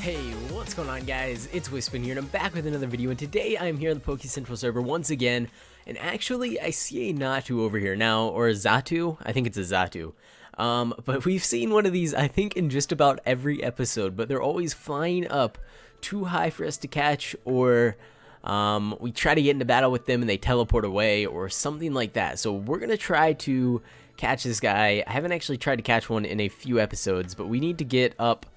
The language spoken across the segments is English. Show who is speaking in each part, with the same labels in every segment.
Speaker 1: Hey, what's going on, guys? It's Wispin here, and I'm back with another video, and today I'm here on the Pokecentral server once again, and actually, I see a Natu over here now, or a Xatu. I think it's a Xatu. But we've seen one of these, I think, in just about every episode, but they're always flying up too high for us to catch, or we try to get into battle with them and they teleport away, or something like that. So we're going to try to catch this guy. I haven't actually tried to catch one in a few episodes, but we need to get up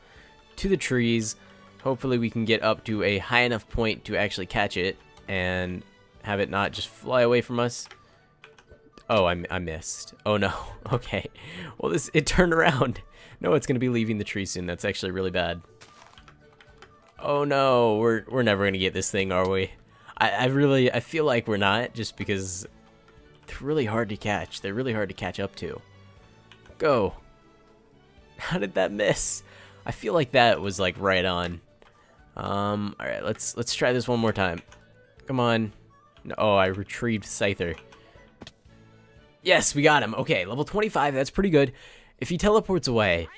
Speaker 1: to the trees. Hopefully we can get up to a high enough point to actually catch it and have it not just fly away from us. Oh, I missed. Oh no. Okay. Well, it turned around. No, it's going to be leaving the tree soon. That's actually really bad. Oh no, we're never going to get this thing, are we? I feel like we're not, just because they're really hard to catch. They're really hard to catch up to. Go. How did that miss? I feel like that was like right on. All right, let's try this one more time. Come on. No, oh, I retrieved Scyther. Yes, we got him. Okay, level 25. That's pretty good. If he teleports away,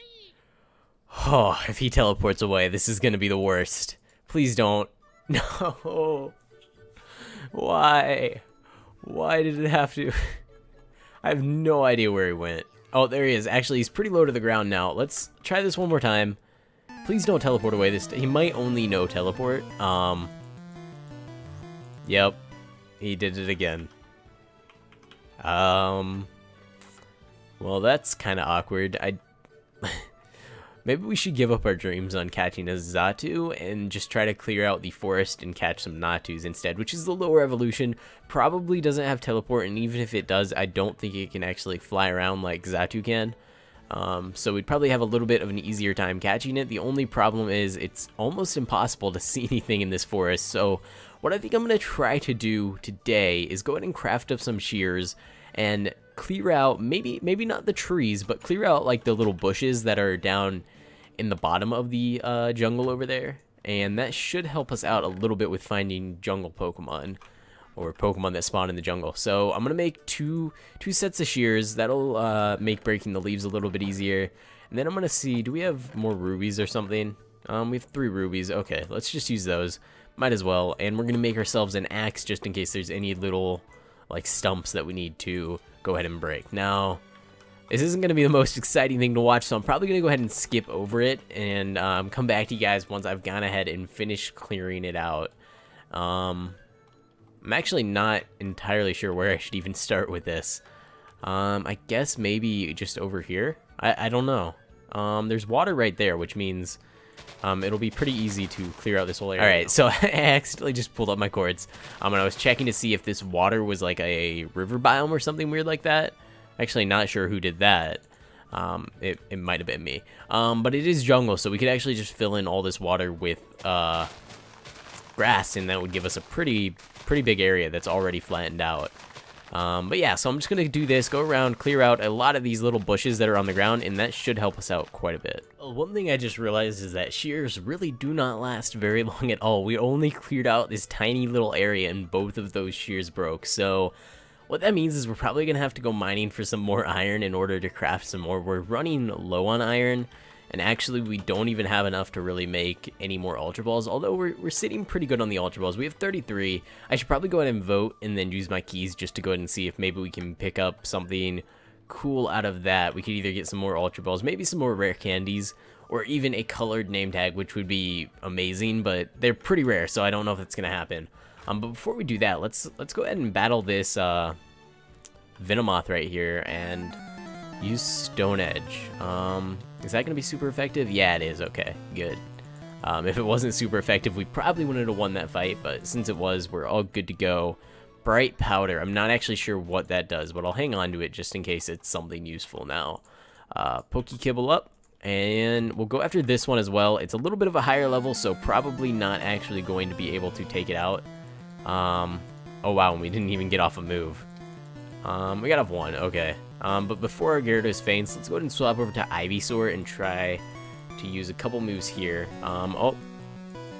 Speaker 1: oh, if he teleports away, this is gonna be the worst. Please don't. No. Why? Why did it have to? I have no idea where he went. Oh, there he is. Actually, he's pretty low to the ground now. Let's try this one more time. Please don't teleport away this he might only know teleport. Yep. He did it again. Well, that's kind of awkward. Maybe we should give up our dreams on catching a Xatu and just try to clear out the forest and catch some Natus instead, which is the lower evolution. Probably doesn't have teleport, and even if it does, I don't think it can actually fly around like Xatu can. So we'd probably have a little bit of an easier time catching it. The only problem is it's almost impossible to see anything in this forest. So what I think I'm going to try to do today is go ahead and craft up some shears and clear out, maybe not the trees, but clear out like the little bushes that are down in the bottom of the jungle over there, and that should help us out a little bit with finding jungle Pokemon, or Pokemon that spawn in the jungle. So I'm gonna make two sets of shears. That'll make breaking the leaves a little bit easier, and then I'm gonna see, do we have more rubies or something? We have 3 rubies. Okay, let's just use those, might as well. And we're gonna make ourselves an axe just in case there's any little like stumps that we need to go ahead and break. Now, this isn't going to be the most exciting thing to watch, so I'm probably going to go ahead and skip over it and come back to you guys once I've gone ahead and finished clearing it out. I'm actually not entirely sure where I should even start with this. I guess maybe just over here? I don't know. There's water right there, which means it'll be pretty easy to clear out this whole area. Alright, so I accidentally just pulled up my cords. And I was checking to see if this water was like a river biome or something weird like that. Actually not sure who did that. It might have been me. But it is jungle, so we could actually just fill in all this water with grass, and that would give us a pretty big area that's already flattened out. But yeah, so I'm just gonna do this, go around, clear out a lot of these little bushes that are on the ground, and that should help us out quite a bit. One thing I just realized is that shears really do not last very long at all. We only cleared out this tiny little area and both of those shears broke. So what that means is we're probably gonna have to go mining for some more iron in order to craft some more. We're running low on iron, and actually we don't even have enough to really make any more Ultra Balls, although we're sitting pretty good on the Ultra Balls. We have 33. I should probably go ahead and vote and then use my keys just to go ahead and see if maybe we can pick up something cool out of that. We could either get some more Ultra Balls, maybe some more rare candies, or even a colored name tag, which would be amazing, but they're pretty rare, so I don't know if it's gonna happen. But before we do that, let's go ahead and battle this Venomoth right here and use Stone Edge. Is that going to be super effective? Yeah, it is. Okay, good. If it wasn't super effective, we probably wouldn't have won that fight, but since it was, we're all good to go. Bright Powder. I'm not actually sure what that does, but I'll hang on to it just in case it's something useful now. Pokekibble up, and we'll go after this one as well. It's a little bit of a higher level, so probably not actually going to be able to take it out. Oh wow, we didn't even get off a move. We got off one, okay. But before our Gyarados faints, let's go ahead and swap over to Ivysaur and try to use a couple moves here. Oh,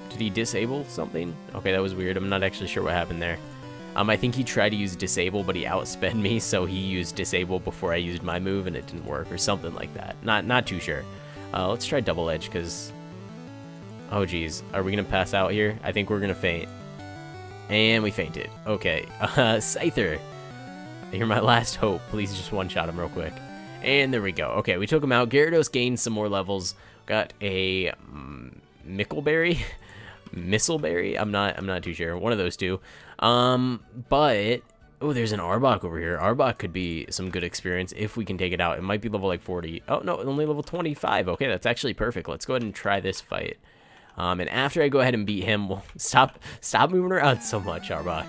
Speaker 1: did he disable something? Okay, that was weird. I'm not actually sure what happened there. I think he tried to use Disable, but he outsped me, so he used Disable before I used my move, and it didn't work, or something like that. Not too sure. Let's try Double Edge, because Oh, geez. Are we going to pass out here? I think we're going to faint. And we fainted. Okay. Scyther. You're my last hope. Please just one-shot him real quick. And there we go. Okay, we took him out. Gyarados gained some more levels. Got a Mickleberry? Mistleberry? I'm not too sure. One of those two. But... Oh, there's an Arbok over here. Arbok could be some good experience if we can take it out. It might be level like 40. Oh, no, only level 25. Okay, that's actually perfect. Let's go ahead and try this fight. And after I go ahead and beat him, well, stop moving around so much, Arbok.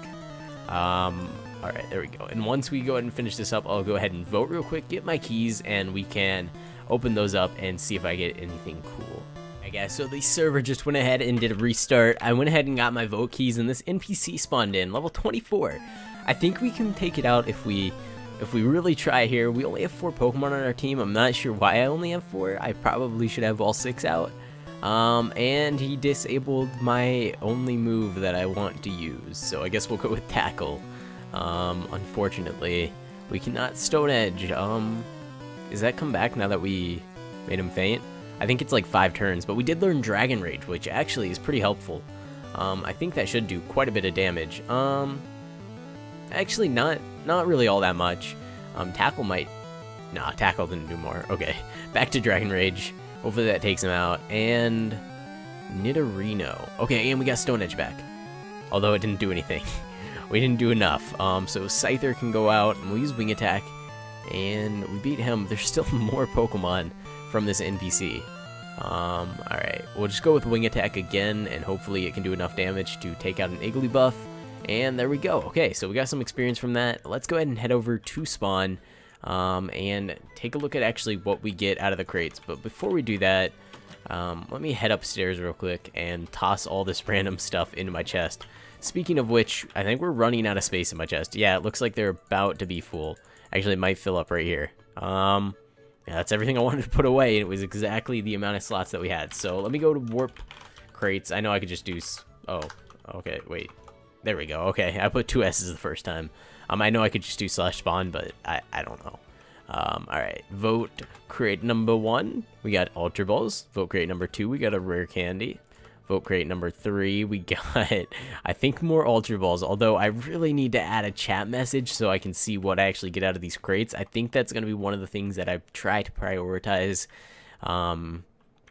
Speaker 1: All right, there we go. And once we go ahead and finish this up, I'll go ahead and vote real quick, get my keys, and we can open those up and see if I get anything cool. Alright guys, so the server just went ahead and did a restart. I went ahead and got my vote keys, and this NPC spawned in, level 24. I think we can take it out if we really try here. We only have 4 Pokemon on our team. I'm not sure why I only have 4. I probably should have all 6 out. And he disabled my only move that I want to use. So I guess we'll go with Tackle. Unfortunately, we cannot Stone Edge. Is that come back now that we made him faint? I think it's like 5 turns, but we did learn Dragon Rage, which actually is pretty helpful. I think that should do quite a bit of damage. Actually, not really all that much. Tackle might... Nah, Tackle didn't do more. Okay, back to Dragon Rage. Hopefully that takes him out. And... Nidorino. Okay, and we got Stone Edge back. Although it didn't do anything. We didn't do enough. So Scyther can go out, and we'll use Wing Attack. And we beat him. There's still more Pokemon from this NPC. Alright, we'll just go with Wing Attack again, and hopefully it can do enough damage to take out an Igglybuff. And there we go. Okay, so we got some experience from that. Let's go ahead and head over to spawn and take a look at actually what we get out of the crates. But before we do that, let me head upstairs real quick and toss all this random stuff into my chest. Speaking of which, I think we're running out of space in my chest. Yeah, it looks like they're about to be full. Actually, it might fill up right here. Yeah, that's everything I wanted to put away. It was exactly the amount of slots that we had. So let me go to warp crates. I know I could just do... Oh, okay, wait. There we go. Okay, I put 2 S's the first time. I know I could just do /spawn, but I don't know. Alright, vote crate number 1. We got Ultra Balls. Vote crate number 2. We got a rare candy. Vote crate number 3. We got, I think, more Ultra Balls. Although I really need to add a chat message so I can see what I actually get out of these crates. I think that's going to be one of the things that I try to prioritize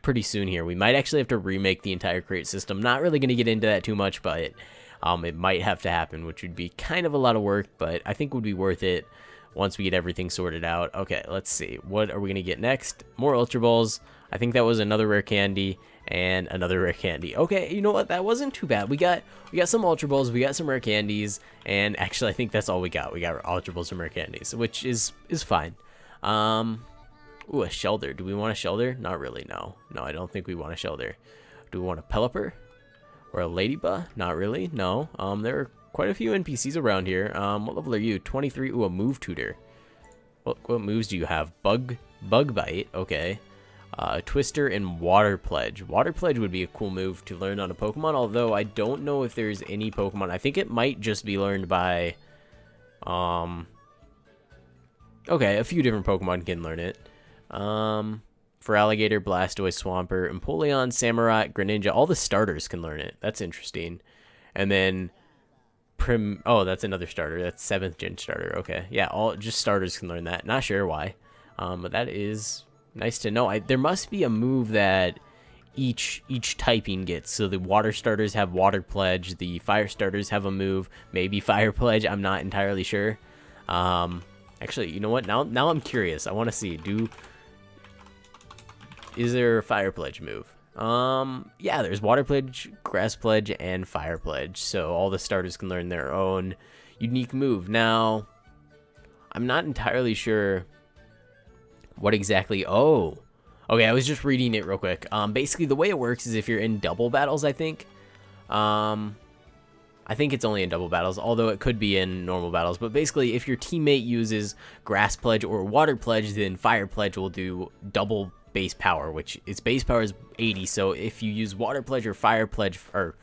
Speaker 1: pretty soon here. We might actually have to remake the entire crate system. Not really going to get into that too much, but... it might have to happen, which would be kind of a lot of work, but I think would be worth it once we get everything sorted out. Okay, let's see. What are we going to get next? More Ultra Balls. I think that was another rare candy and another rare candy. Okay, you know what? That wasn't too bad. We got some Ultra Balls, we got some rare candies, and actually I think that's all we got. We got Ultra Balls and rare candies, which is fine. Ooh, a Shelter. Do we want a Shelter? Not really, no. No, I don't think we want a Shelter. Do we want a Pelipper? Or a Ladybug? Not really, no. There are quite a few NPCs around here. What level are you? 23. Ooh, a Move Tutor. What moves do you have? Bug Bite. Okay. Twister and Water Pledge. Water Pledge would be a cool move to learn on a Pokemon, although I don't know if there's any Pokemon. I think it might just be learned by... Okay, a few different Pokemon can learn it. For Alligator, Blastoise, Swampert, Empoleon, Samurott, Greninja, all the starters can learn it. That's interesting. And then oh, that's another starter. That's 7th gen starter. Okay. Yeah, just starters can learn that. Not sure why. But that is nice to know. There must be a move that each typing gets. So the water starters have Water Pledge, the fire starters have a move, maybe Fire Pledge. I'm not entirely sure. Actually, you know what? Now I'm curious. I want to see. Is there a Fire Pledge move? Yeah, there's Water Pledge, Grass Pledge, and Fire Pledge. So all the starters can learn their own unique move. Now, I'm not entirely sure what exactly... Oh, okay, I was just reading it real quick. Basically, the way it works is if you're in double battles, I think. I think it's only in double battles, although it could be in normal battles. But basically, if your teammate uses Grass Pledge or Water Pledge, then Fire Pledge will do double base power, which its base power is 80. So if you use Water Pledge or Fire Pledge, or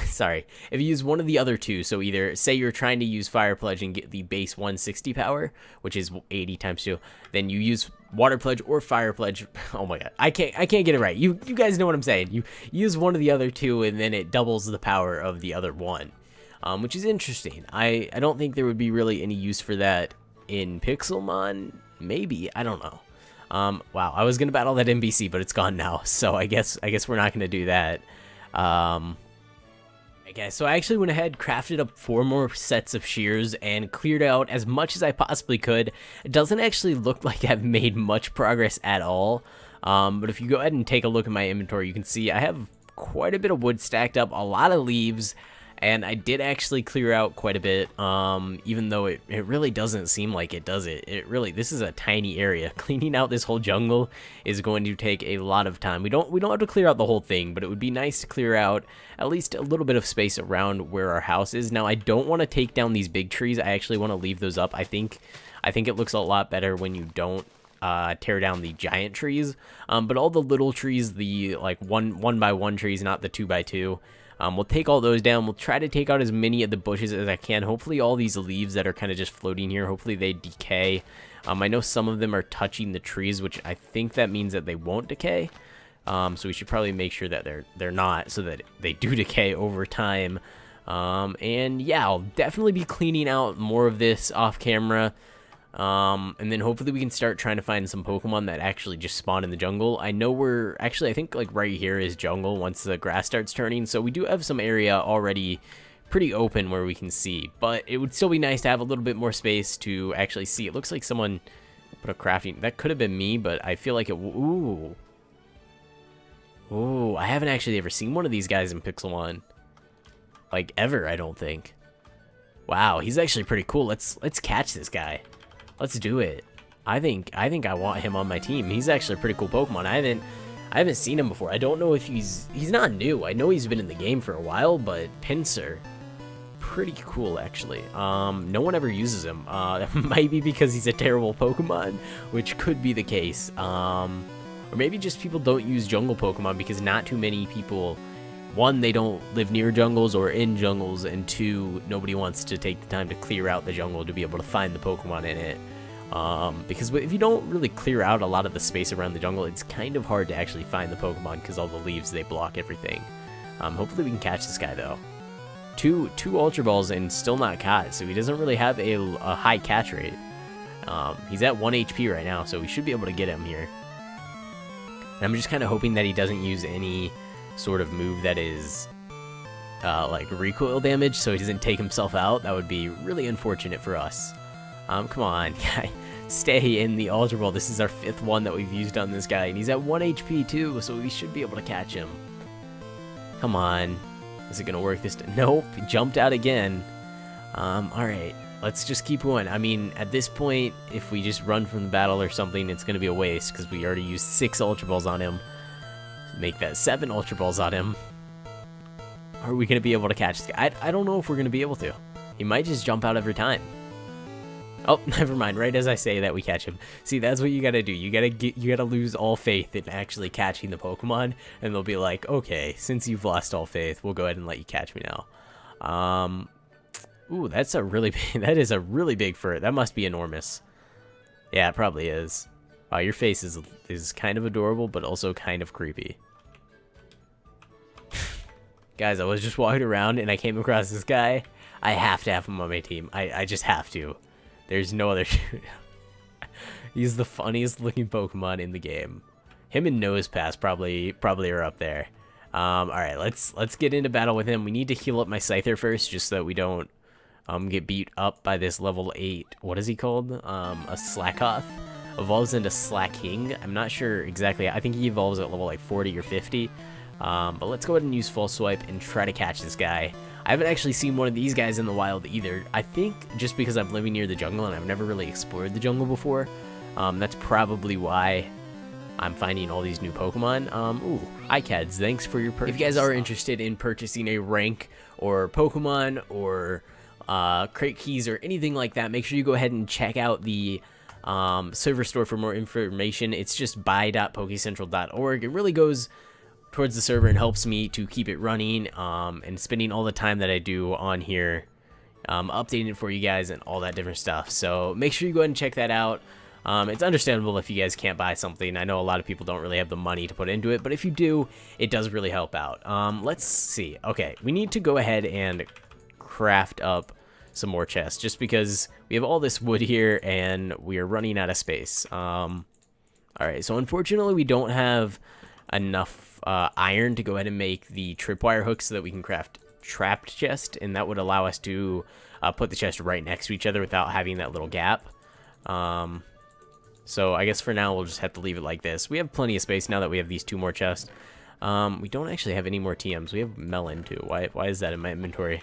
Speaker 1: sorry, if you use one of the other two, so either say you're trying to use Fire Pledge and get the base 160 power, which is 80 times 2, then you use water pledge or fire pledge. Oh my god, I can't get it right. You guys know what I'm saying. You use one of the other two and then it doubles the power of the other one, which is interesting. I don't think there would be really any use for that in Pixelmon. Maybe, I don't know. Wow, I was gonna battle that NPC, but it's gone now, so I guess we're not gonna do that. Okay, so I actually went ahead, crafted up 4 more sets of shears, and cleared out as much as I possibly could. It doesn't actually look like I've made much progress at all, but if you go ahead and take a look at my inventory, you can see I have quite a bit of wood stacked up, a lot of leaves, and I did actually clear out quite a bit, even though it really doesn't seem like it, does it? This is a tiny area. Cleaning out this whole jungle is going to take a lot of time. We don't have to clear out the whole thing, but it would be nice to clear out at least a little bit of space around where our house is. Now, I don't want to take down these big trees. I actually want to leave those up. I think it looks a lot better when you don't tear down the giant trees, but all the little trees, the like one by one trees, not the 2 by 2, we'll take all those down. We'll try to take out as many of the bushes as I can. Hopefully all these leaves that are kind of just floating here, hopefully they decay. I know some of them are touching the trees, which I think that means that they won't decay. So we should probably make sure that they're not, so that they do decay over time. And yeah, I'll definitely be cleaning out more of this off camera. And then hopefully we can start trying to find some Pokemon that actually just spawn in the jungle. I know I think like right here is jungle once the grass starts turning, so we do have some area already pretty open where we can see, but it would still be nice to have a little bit more space to actually see. It looks like someone put a crafting, that could have been me, but I feel like it, ooh, I haven't actually ever seen one of these guys in Pixelmon, like ever, I don't think. Wow, he's actually pretty cool. Let's catch this guy. Let's do it. I think I want him on my team. He's actually a pretty cool Pokemon. I haven't seen him before. I don't know if he's not new. I know he's been in the game for a while, but Pinsir, pretty cool actually. No one ever uses him. That might be because he's a terrible Pokemon, which could be the case. Or maybe just people don't use jungle Pokemon because not too many people, 1, they don't live near jungles or in jungles, and 2, nobody wants to take the time to clear out the jungle to be able to find the Pokemon in it. Because if you don't really clear out a lot of the space around the jungle, it's kind of hard to actually find the Pokemon because all the leaves, they block everything. Hopefully we can catch this guy though. Two Ultra Balls and still not caught, so he doesn't really have a high catch rate. He's at 1 HP right now, so we should be able to get him here. And I'm just kind of hoping that he doesn't use any sort of move that is like recoil damage, so he doesn't take himself out. That would be really unfortunate for us. Come on, guy, stay in the Ultra Ball. This is our 5th one that we've used on this guy, and he's at 1 HP too, so we should be able to catch him. Come on, is it gonna work this time? Nope, he jumped out again. Alright, let's just keep going. I mean, at this point, if we just run from the battle or something, it's gonna be a waste because we already used 6 Ultra Balls on him. Make that 7 Ultra Balls on him. Are we going to be able to catch this guy? I don't know if we're going to be able to. He might just jump out every time. Oh, never mind. Right as I say that, we catch him. See, that's what you got to do. You got to lose all faith in actually catching the Pokemon, and they'll be like, okay, since you've lost all faith, we'll go ahead and let you catch me now. Ooh, that is a really big fur. That must be enormous. Yeah, it probably is. Wow, your face is kind of adorable, but also kind of creepy. Guys, I was just walking around and I came across this guy. I have to have him on my team. I just have to. There's no other. He's the funniest looking Pokemon in the game. Him and Nosepass probably are up there. All right, let's get into battle with him. We need to heal up my Scyther first, just so that we don't get beat up by this level 8. What is he called? A Slackoth. Evolves into Slacking. I'm not sure exactly. I think he evolves at level like 40 or 50. But let's go ahead and use Full Swipe and try to catch this guy. I haven't actually seen one of these guys in the wild either. I think just because I'm living near the jungle and I've never really explored the jungle before, that's probably why I'm finding all these new Pokemon. Ooh, iCads, thanks for your purchase. If you guys are interested in purchasing a rank or Pokemon or crate keys or anything like that, make sure you go ahead and check out the server store for more information. It's just buy.pokecentral.org. It really goes towards the server and helps me to keep it running, and spending all the time that I do on here updating it for you guys and all that different stuff. So make sure you go ahead and check that out. It's understandable if you guys can't buy something. I know a lot of people don't really have the money to put into it, but if you do, it does really help out. Let's see. Okay, we need to go ahead and craft up some more chests, just because we have all this wood here and we are running out of space. Alright, so unfortunately we don't have enough iron to go ahead and make the tripwire hooks so that we can craft trapped chest, and that would allow us to put the chest right next to each other without having that little gap. So I guess for now we'll just have to leave it like this. We have plenty of space now that we have these 2 more chests. We don't actually have any more TMs. We have melon too. Why is that in my inventory?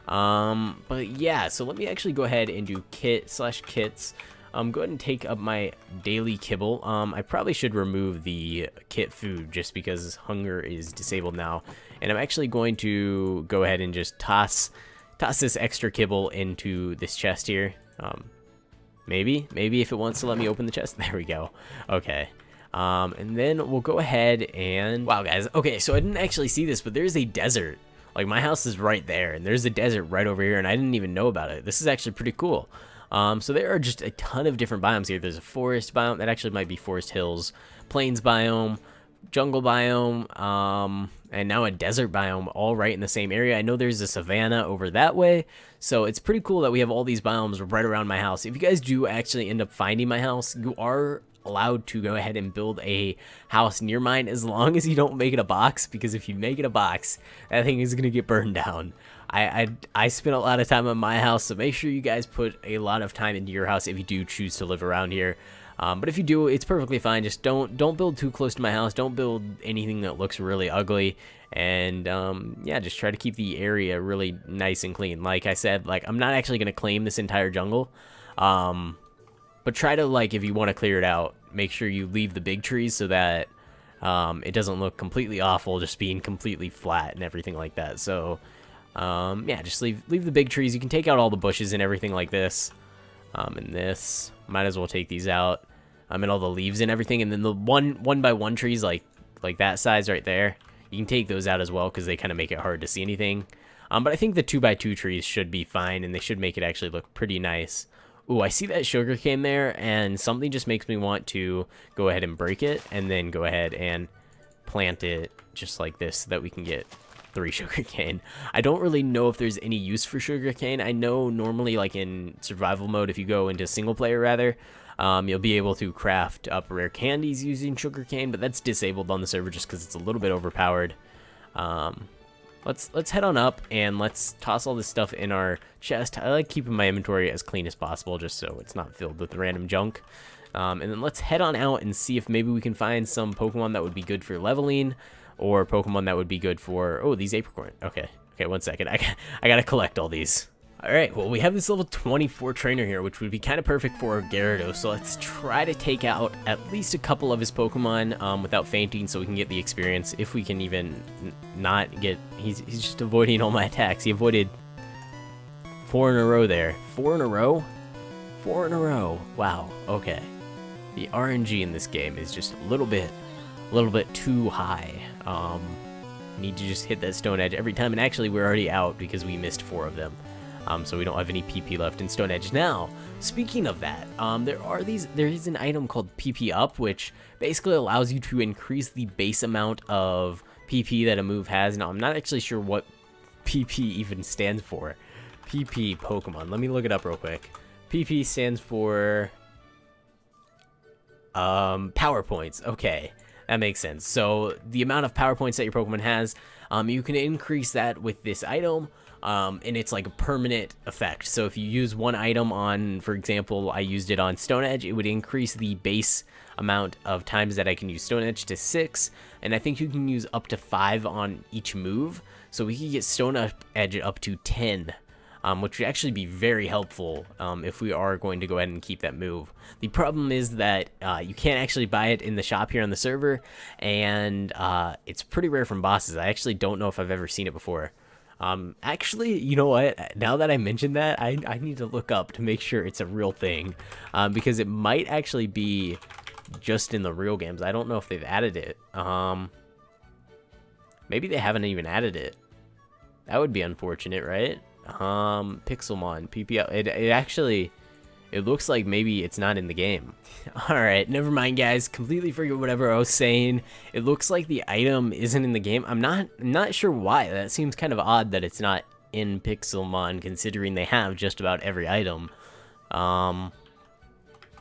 Speaker 1: But yeah, so let me actually go ahead and do kit/kits. Go ahead and take up my daily kibble. I probably should remove the kit food just because hunger is disabled now. And I'm actually going to go ahead and just toss this extra kibble into this chest here. Maybe if it wants to let me open the chest. There we go. Okay. And then we'll go ahead and... Wow, guys. Okay, so I didn't actually see this, but there's a desert. Like, my house is right there, and there's a desert right over here, and I didn't even know about it. This is actually pretty cool. So there are just a ton of different biomes here. There's a forest biome. That actually might be forest hills. Plains biome. Jungle biome. And now a desert biome, all right in the same area. I know there's a savanna over that way. So it's pretty cool that we have all these biomes right around my house. If you guys do actually end up finding my house, you are allowed to go ahead and build a house near mine as long as you don't make it a box, because if you make it a box, that thing is going to get burned down. I spent a lot of time on my house, so make sure you guys put a lot of time into your house if you do choose to live around here. But if you do, it's perfectly fine. Just don't build too close to my house. Don't build anything that looks really ugly. And yeah, just try to keep the area really nice and clean. Like I said, like I'm not actually going to claim this entire jungle. But try to, like, if you want to clear it out, make sure you leave the big trees so that it doesn't look completely awful, just being completely flat and everything like that. So yeah, just leave the big trees. You can take out all the bushes and everything like this. And this, might as well take these out. And all the leaves and everything. And then the one by one trees, like that size right there, you can take those out as well because they kind of make it hard to see anything. But I think the 2x2 trees should be fine, and they should make it actually look pretty nice. Ooh, I see that sugarcane there, and something just makes me want to go ahead and break it, and then go ahead and plant it just like this so that we can get 3 sugarcane. I don't really know if there's any use for sugarcane. I know normally, like in survival mode, if you go into single player rather, you'll be able to craft up rare candies using sugarcane, but that's disabled on the server just because it's a little bit overpowered. Let's head on up and let's toss all this stuff in our chest. I like keeping my inventory as clean as possible just so it's not filled with random junk. And then let's head on out and see if maybe we can find some Pokemon that would be good for leveling, or Pokemon that would be good for... Oh, these apricorn. Okay, 1 second. I gotta collect all these. Alright, well, we have this level 24 trainer here, which would be kind of perfect for Gyarados, so let's try to take out at least a couple of his Pokemon without fainting so we can get the experience, if we can even not get... He's just avoiding all my attacks. He avoided 4 in a row there. 4 in a row? 4 in a row. Wow, okay. The RNG in this game is just a little bit too high. Need to just hit that Stone Edge every time, and actually we're already out because we missed 4 of them. So we don't have any PP left in Stone Edge. Now, speaking of that, there is an item called PP Up, which basically allows you to increase the base amount of PP that a move has. Now, I'm not actually sure what PP even stands for. PP Pokemon. Let me look it up real quick. PP stands for power points. Okay, that makes sense. So the amount of power points that your Pokemon has, you can increase that with this item. And it's like a permanent effect. So if you use one item on, for example, I used it on Stone Edge, it would increase the base amount of times that I can use Stone Edge to 6, and I think you can use up to 5 on each move. So we could get Stone Edge up to 10, which would actually be very helpful if we are going to go ahead and keep that move. The problem is that you can't actually buy it in the shop here on the server, and it's pretty rare from bosses. I actually don't know if I've ever seen it before. Actually, you know what? Now that I mentioned that, I need to look up to make sure it's a real thing, because it might actually be just in the real games. I don't know if they've added it. Maybe they haven't even added it. That would be unfortunate, right? Pixelmon, PPL. It it looks like maybe it's not in the game. Alright, never mind guys, completely forget whatever I was saying. It looks like the item isn't in the game. I'm not sure why. That seems kind of odd that it's not in Pixelmon, considering they have just about every item.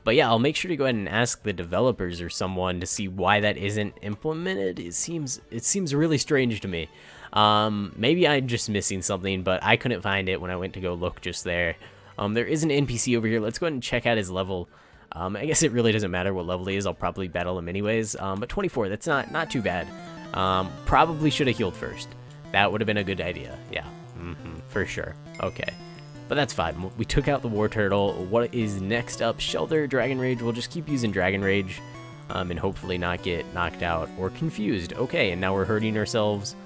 Speaker 1: But yeah, I'll make sure to go ahead and ask the developers or someone to see why that isn't implemented. It seems really strange to me. Maybe I'm just missing something, but I couldn't find it when I went to go look just there. There is an NPC over here. Let's go ahead and check out his level. I guess it really doesn't matter what level he is. I'll probably battle him anyways. But 24, that's not too bad. Probably should have healed first. That would have been a good idea. Yeah, for sure. Okay. But that's fine. We took out the War Turtle. What is next up? Shelter, Dragon Rage. We'll just keep using Dragon Rage and hopefully not get knocked out or confused. Okay, and now we're hurting ourselves.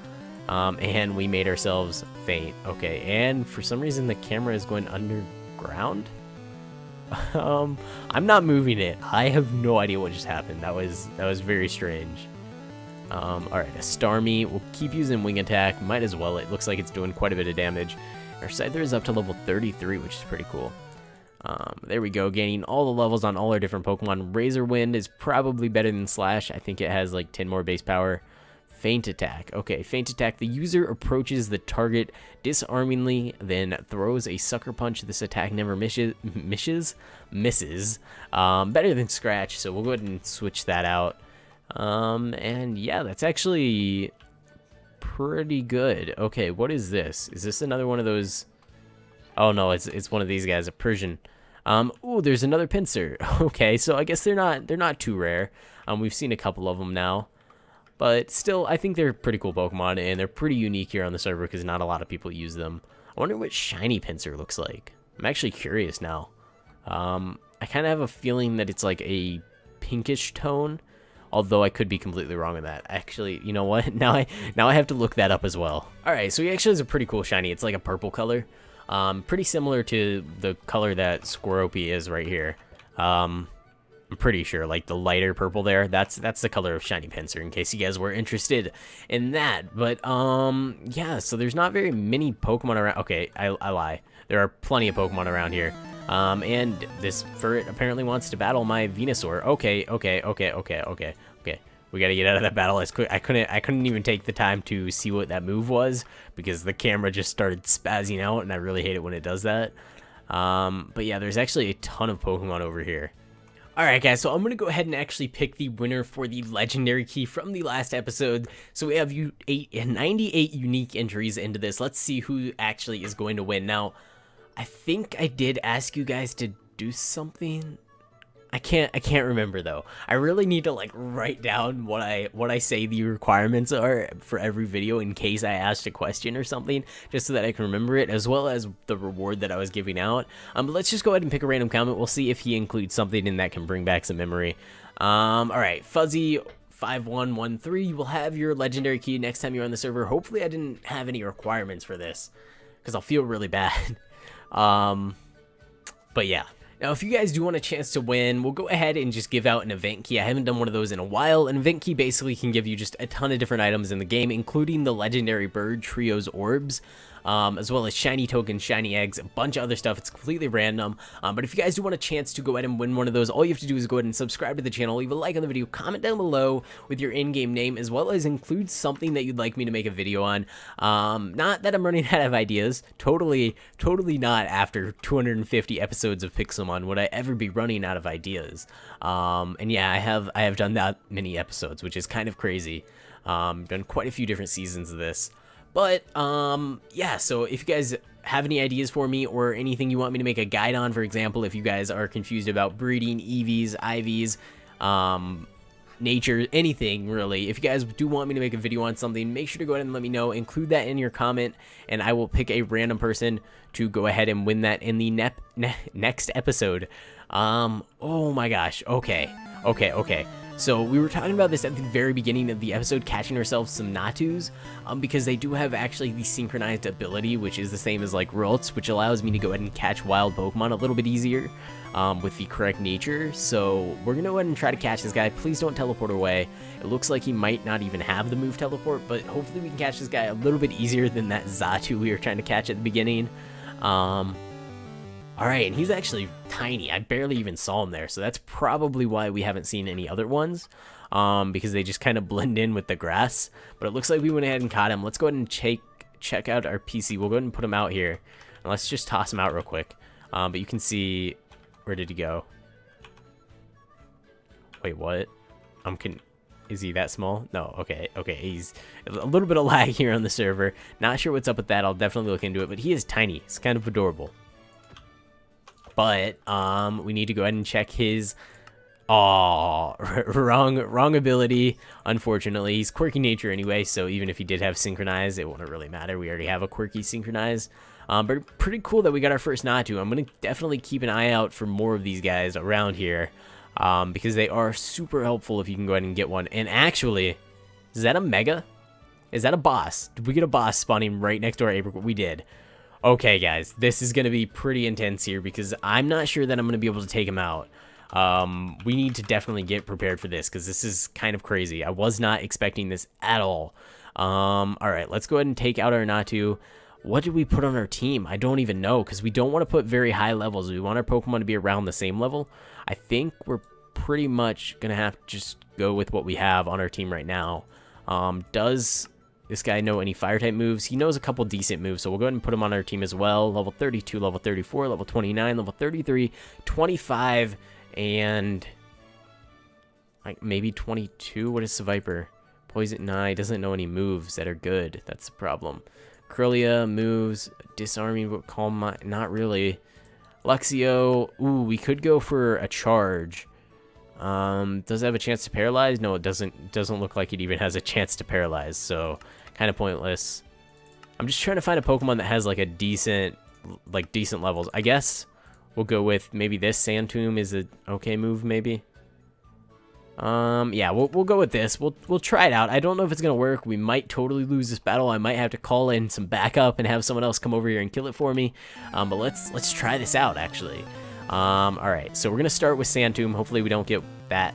Speaker 1: And we made ourselves faint. Okay, and for some reason the camera is going underground. I'm not moving it. I have no idea what just happened. That was very strange. Alright, a Starmie. We'll keep using Wing Attack. Might as well. It looks like it's doing quite a bit of damage. Our Scyther is up to level 33, which is pretty cool. There we go, gaining all the levels on all our different Pokemon. Razor Wind is probably better than Slash. I think it has like 10 more base power. Feint Attack. Okay, Feint Attack. The user approaches the target disarmingly, then throws a Sucker Punch. This attack never misses. Better than Scratch, so we'll go ahead and switch that out. And yeah, that's actually pretty good. Okay, what is this? Is this another one of those? Oh no, it's one of these guys, a Persian. Oh, there's another Pinsir. Okay, so I guess they're not too rare. We've seen a couple of them now, but still, I think they're pretty cool Pokemon, and they're pretty unique here on the server because not a lot of people use them. I wonder what shiny Pinsir looks like. I'm actually curious now. I kind of have a feeling that it's like a pinkish tone. Although I could be completely wrong on that. Actually, you know what? Now I have to look that up as well. Alright, so he actually has a pretty cool shiny. It's like a purple color. Pretty similar to the color that Squirrelpy is right here. I'm pretty sure, like the lighter purple there, that's the color of shiny Pinsir, in case you guys were interested in that. But yeah, so there's not very many Pokemon around. Okay, I lie. There are plenty of Pokemon around here. And this Furret apparently wants to battle my Venusaur. Okay. We gotta get out of that battle as quick. I couldn't even take the time to see what that move was because the camera just started spazzing out, and I really hate it when it does that. But yeah, there's actually a ton of Pokemon over here. Alright guys, so I'm going to go ahead and actually pick the winner for the legendary key from the last episode. So we have 98 unique entries into this. Let's see who actually is going to win. Now, I think I did ask you guys to do something. I can't remember though. I really need to like write down what I say the requirements are for every video in case I asked a question or something, just so that I can remember it, as well as the reward that I was giving out. But let's just go ahead and pick a random comment. We'll see if he includes something in that can bring back some memory. All right, Fuzzy 5113, you will have your legendary key next time you're on the server. Hopefully I didn't have any requirements for this, because I'll feel really bad. But yeah. Now, if you guys do want a chance to win, we'll go ahead and just give out an event key. I haven't done one of those in a while. An event key basically can give you just a ton of different items in the game, including the legendary bird trio's orbs, as well as shiny tokens, shiny eggs, a bunch of other stuff. It's completely random. But if you guys do want a chance to go ahead and win one of those, all you have to do is go ahead and subscribe to the channel, leave a like on the video, comment down below with your in-game name, as well as include something that you'd like me to make a video on. Not that I'm running out of ideas. Totally not. After 250 episodes of Pixelmon would I ever be running out of ideas. And yeah, I have done that many episodes, which is kind of crazy. Done quite a few different seasons of this. But, yeah, so if you guys have any ideas for me or anything you want me to make a guide on, for example, if you guys are confused about breeding, EVs, IVs, nature, anything really, if you guys do want me to make a video on something, make sure to go ahead and let me know, include that in your comment, and I will pick a random person to go ahead and win that in the next episode. Oh my gosh, okay. So we were talking about this at the very beginning of the episode, catching ourselves some Natus, because they do have actually the synchronized ability, which is the same as like Rults, which allows me to go ahead and catch wild Pokemon a little bit easier with the correct nature. So we're gonna go ahead and try to catch this guy. Please don't teleport away. It looks like he might not even have the move teleport, but hopefully we can catch this guy a little bit easier than that Xatu we were trying to catch at the beginning. All right, and he's actually tiny. I barely even saw him there, so that's probably why we haven't seen any other ones, because they just kind of blend in with the grass. But it looks like we went ahead and caught him. Let's go ahead and check out our PC. We'll go ahead and put him out here, and let's just toss him out real quick. But you can see, where did he go? Wait, what? Is he that small? No, okay, he's a little bit of lag here on the server. Not sure what's up with that. I'll definitely look into it, but he is tiny. It's kind of adorable. But we need to go ahead and check his wrong ability. Unfortunately, he's quirky nature anyway, so even if he did have synchronize, it wouldn't really matter. We already have a quirky synchronize. But pretty cool that we got our first Natu. I'm gonna definitely keep an eye out for more of these guys around here, because they are super helpful if you can go ahead and get one. And actually, is that a mega? Is that a boss? Did we get a boss spawning right next to our apricot? We did. Okay, guys, this is going to be pretty intense here because I'm not sure that I'm going to be able to take him out. We need to definitely get prepared for this because this is kind of crazy. I was not expecting this at all. All right, let's go ahead and take out our Natu. What did we put on our team? I don't even know because we don't want to put very high levels. We want our Pokemon to be around the same level. I think we're pretty much going to have to just go with what we have on our team right now. Does this guy know any fire type moves? He knows a couple decent moves, so we'll go ahead and put him on our team as well. Level 32, level 34, level 29, level 33, 25, and like maybe 22. What is Seviper? Poison? Nah, he doesn't know any moves that are good. That's the problem. Curlia moves, disarming, but calm mind. Not really. Luxio. Ooh, we could go for a charge. Does it have a chance to paralyze? No, it doesn't. It doesn't look like it even has a chance to paralyze, so kind of pointless. I'm just trying to find a Pokemon that has like a decent levels. I guess we'll go with maybe this. Sandtomb is a okay move, maybe. Yeah, we'll go with this. We'll try it out. I don't know if it's gonna work. We might totally lose this battle. I might have to call in some backup and have someone else come over here and kill it for me. But let's try this out actually. All right, so we're gonna start with Sandtomb. Hopefully we don't get that.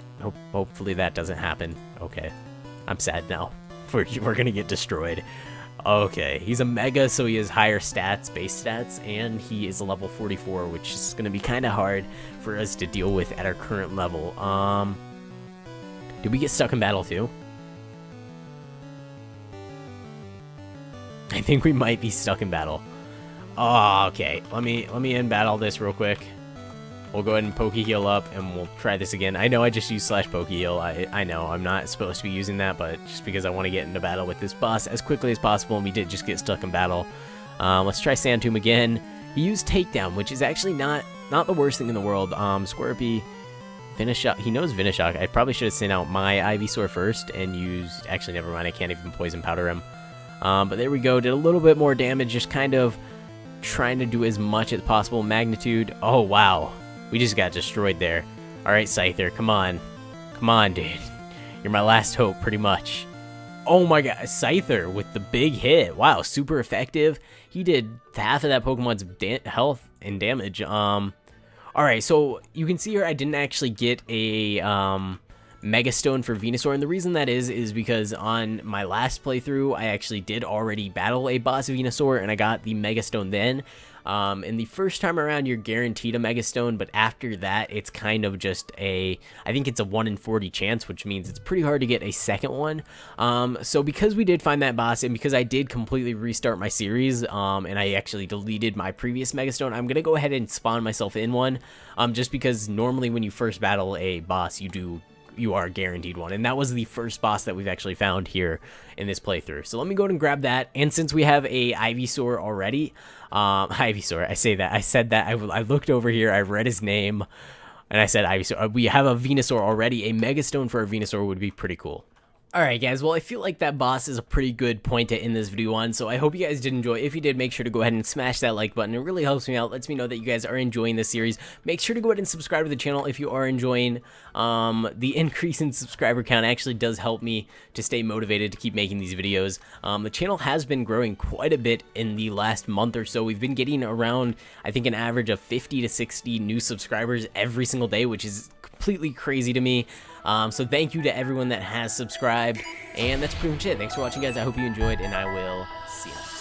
Speaker 1: Hopefully that doesn't happen. Okay, I'm sad now. We're gonna get destroyed. Okay, he's a mega, so he has higher stats, base stats, and he is a level 44, which is gonna be kind of hard for us to deal with at our current level. Did we get stuck in battle too? I think we might be stuck in battle. Oh, okay. Let me end battle this real quick. We'll go ahead and Poke Heal up, and we'll try this again. I know I just used /Poke Heal. I know I'm not supposed to be using that, but just because I want to get into battle with this boss as quickly as possible, and we did just get stuck in battle. Let's try Sandtomb again. He used Takedown, which is actually not the worst thing in the world. Squirpy, Venoshock. He knows Venoshock. I probably should have sent out my Ivysaur first and used... Actually, never mind. I can't even Poison Powder him. But there we go. Did a little bit more damage, just kind of trying to do as much as possible. Magnitude. Oh, wow. We just got destroyed there. All right, Scyther, come on. Come on, dude. You're my last hope, pretty much. Oh my god, Scyther with the big hit. Wow, super effective. He did half of that Pokemon's health and damage. All right, so you can see here I didn't actually get a Mega Stone for Venusaur, and the reason that is because on my last playthrough, I actually did already battle a boss Venusaur, and I got the Mega Stone then. And the first time around, you're guaranteed a Mega Stone, but after that, it's kind of just I think it's a 1 in 40 chance, which means it's pretty hard to get a second one. So because we did find that boss, and because I did completely restart my series, and I actually deleted my previous Mega Stone, I'm gonna go ahead and spawn myself in one, just because normally when you first battle a boss, you are guaranteed one, and that was the first boss that we've actually found here in this playthrough. So let me go ahead and grab that, and since we have a Ivysaur already, Ivysaur, I said that, I looked over here, I read his name, and I said Ivysaur. We have a Venusaur already. A Mega Stone for a Venusaur would be pretty cool. Alright guys, well I feel like that boss is a pretty good point to end this video on, so I hope you guys did enjoy. If you did, make sure to go ahead and smash that like button. It really helps me out, lets me know that you guys are enjoying this series. Make sure to go ahead and subscribe to the channel if you are enjoying. The increase in subscriber count actually does help me to stay motivated to keep making these videos. The channel has been growing quite a bit in the last month or so. We've been getting around, I think, an average of 50 to 60 new subscribers every single day, which is completely crazy to me. So thank you to everyone that has subscribed, and that's pretty much it. Thanks for watching, guys. I hope you enjoyed, and I will see you next time.